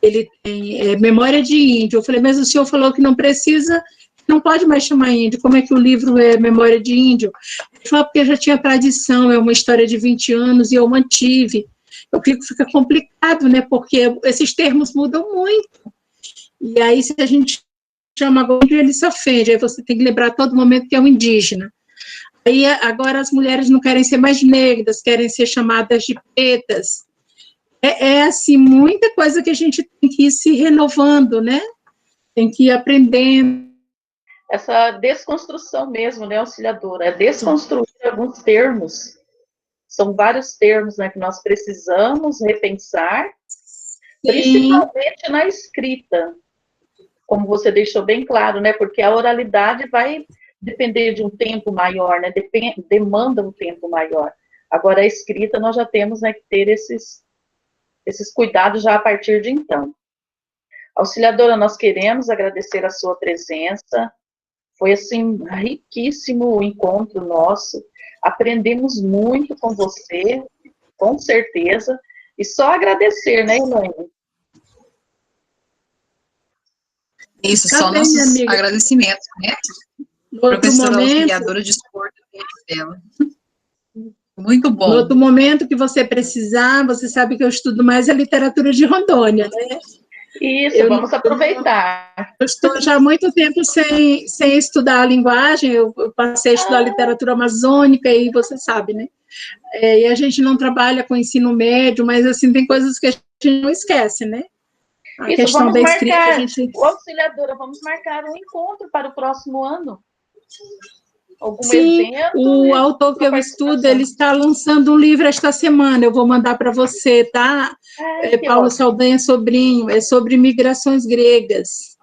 ele tem memória de índio, eu falei, mas o senhor falou que não precisa, não pode mais chamar índio, como é que o livro é memória de índio? Ele falou, porque já tinha tradição, é uma história de 20 anos e eu mantive. Eu fica complicado, né, porque esses termos mudam muito, e aí se a gente chama agora, ele se ofende, aí você tem que lembrar a todo momento que é um indígena. Aí agora as mulheres não querem ser mais negras, querem ser chamadas de pretas. Assim, muita coisa que a gente tem que ir se renovando, né? Tem que ir aprendendo. Essa desconstrução mesmo, né, Auxiliadora? Desconstruir alguns termos. São vários termos, né, que nós precisamos repensar, principalmente na escrita, como você deixou bem claro, né? Porque a oralidade vai depender de um tempo maior, né? Demanda um tempo maior. Agora, a escrita, nós já temos, né, que ter esses cuidados já a partir de então. Auxiliadora, nós queremos agradecer a sua presença. Foi, assim, riquíssimo o encontro nosso. Aprendemos muito com você. com certeza. E só agradecer, né, Elaine? Isso, só nossos agradecimentos, né? Professora auxiliadora de esporte dela. Muito bom. No outro momento que você precisar, você sabe que eu estudo mais a literatura de Rondônia, né? Isso, vamos aproveitar. Eu estou já há muito tempo sem estudar a linguagem, eu passei a estudar literatura amazônica, e você sabe, né? E a gente não trabalha com ensino médio, mas, assim, tem coisas que a gente não esquece, né? A Isso, questão da escrita, marcar, a gente... auxiliadora, vamos marcar um encontro para o próximo ano. Algum Sim, evento, o autor que eu estudo, ele está lançando um livro esta semana, eu vou mandar para você, tá? Paulo Saldanha Sobrinho, é sobre migrações gregas.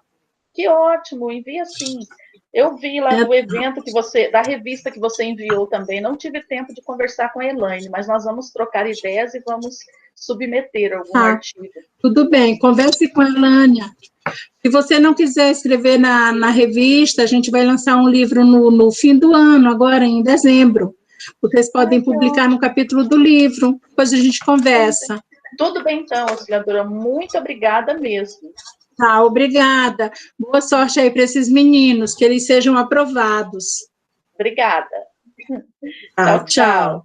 Que ótimo, envia sim. Eu vi lá do evento que você, da revista que você enviou também, não tive tempo de conversar com a Elaine, mas nós vamos trocar ideias e vamos submeter algum artigo. Tudo bem, converse com a Elânia. Se você não quiser escrever na revista, a gente vai lançar um livro no fim do ano, agora em dezembro. Vocês podem publicar no capítulo do livro, depois a gente conversa. Tudo bem, então, auxiliadora. Muito obrigada mesmo. Tá, obrigada. Boa sorte aí para esses meninos, que eles sejam aprovados. Obrigada. Tchau.